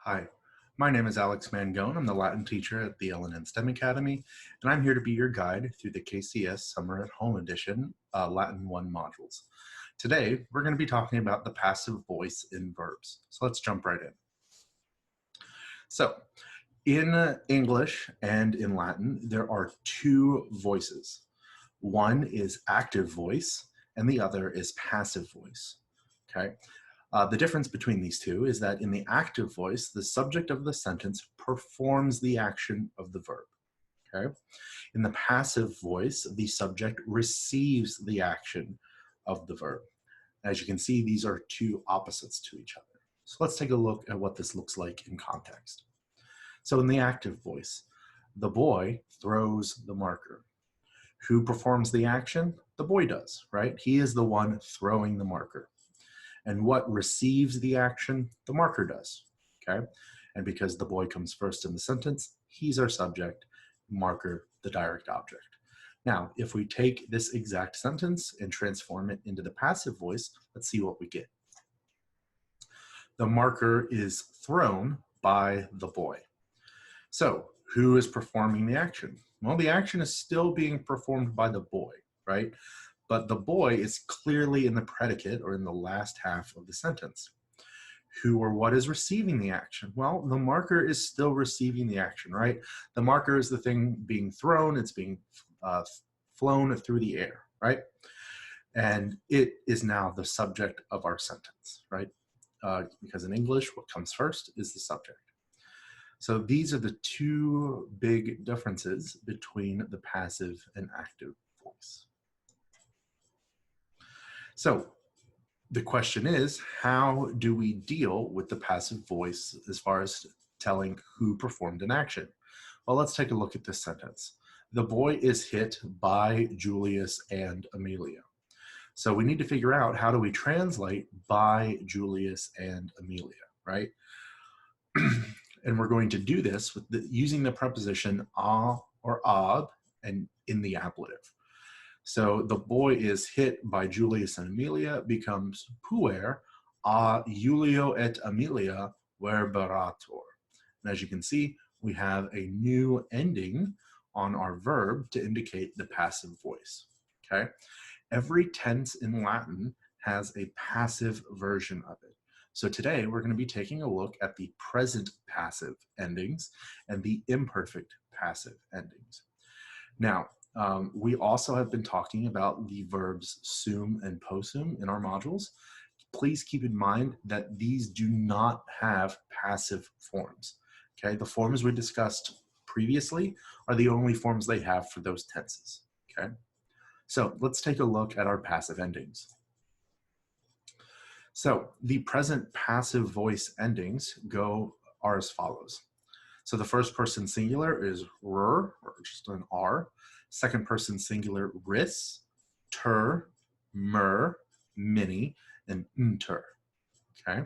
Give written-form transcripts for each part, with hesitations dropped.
Hi, my name is Alex Mangone. I'm the Latin teacher at the L&N STEM Academy, and I'm here to be your guide through the KCS Summer at Home Edition Latin 1 modules. Today, we're going to be talking about the passive voice in verbs. So let's jump right in. So, in English and in Latin, there are two voices. One is active voice, and the other is passive voice. Okay. The difference between these two is that in the active voice, the subject of the sentence performs the action of the verb. Okay? In the passive voice, the subject receives the action of the verb. As you can see, these are two opposites to each other. So let's take a look at what this looks like in context. So in the active voice, the boy throws the marker. Who performs the action? The boy does, right? He is the one throwing the marker. And what receives the action? The marker does, okay? And because the boy comes first in the sentence, he's our subject, marker, the direct object. Now, if we take this exact sentence and transform it into the passive voice, let's see what we get. The marker is thrown by the boy. So, who is performing the action? Well, the action is still being performed by the boy, right? But the boy is clearly in the predicate or in the last half of the sentence. Who or what is receiving the action? Well, the marker is still receiving the action, right? The marker is the thing being thrown, it's being flown through the air, right? And it is now the subject of our sentence, right? Because in English, what comes first is the subject. So these are the two big differences between the passive and active voice. So the question is, how do we deal with the passive voice as far as telling who performed an action? Well, let's take a look at this sentence. The boy is hit by Julius and Amelia. So we need to figure out, how do we translate by Julius and Amelia, right? And we're going to do this with using the preposition a or ab and in the ablative. So the boy is hit by Julius and Amelia becomes puer a Julio et Amelia verberatur. And as you can see, we have a new ending on our verb to indicate the passive voice. Okay? Every tense in Latin has a passive version of it. So today we're going to be taking a look at the present passive endings and the imperfect passive endings. Now, we also have been talking about the verbs sum and possum in our modules. Please keep in mind that these do not have passive forms. Okay, the forms we discussed previously are the only forms they have for those tenses. Okay, so let's take a look at our passive endings. So the present passive voice endings are as follows. So the first person singular is r, or just an r. Second person singular, ris, ter, mer, mini, and unter. Okay,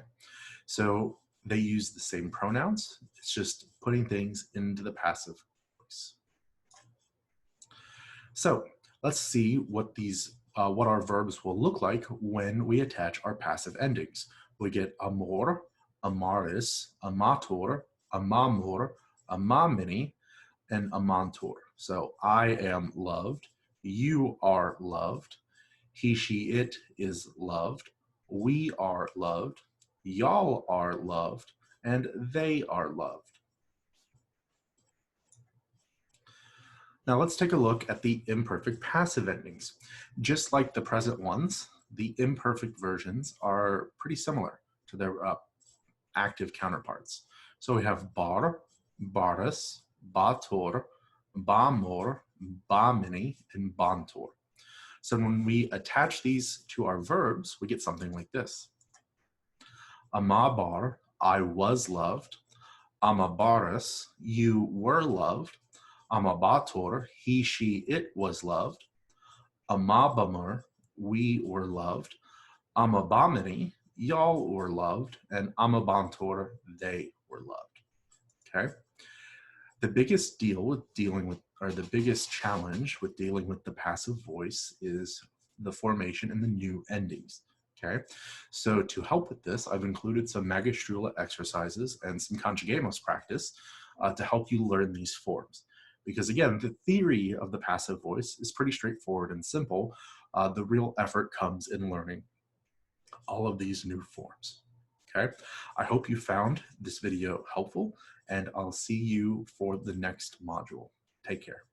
so they use the same pronouns. It's just putting things into the passive voice. So let's see what our verbs will look like when we attach our passive endings. We get amor, amaris, amator, amamur, amamini, and amantur. So I am loved, you are loved, he, she, it is loved, we are loved, y'all are loved, and they are loved. Now let's take a look at the imperfect passive endings. Just like the present ones, the imperfect versions are pretty similar to their active counterparts. So we have bar, baris, bator, bamor, bamini, and bantor. So when we attach these to our verbs, we get something like this. Amabar, I was loved. Amabaris, you were loved. Amabator, he, she, it was loved. Amabamur, we were loved. Amabamini, y'all were loved. And amabantor, they were loved. Okay? The biggest the biggest challenge with dealing with the passive voice is the formation and the new endings. Okay, so to help with this, I've included some Magistrula exercises and some Conjugamos practice to help you learn these forms. Because again, the theory of the passive voice is pretty straightforward and simple. The real effort comes in learning all of these new forms. Okay, I hope you found this video helpful, and I'll see you for the next module. Take care.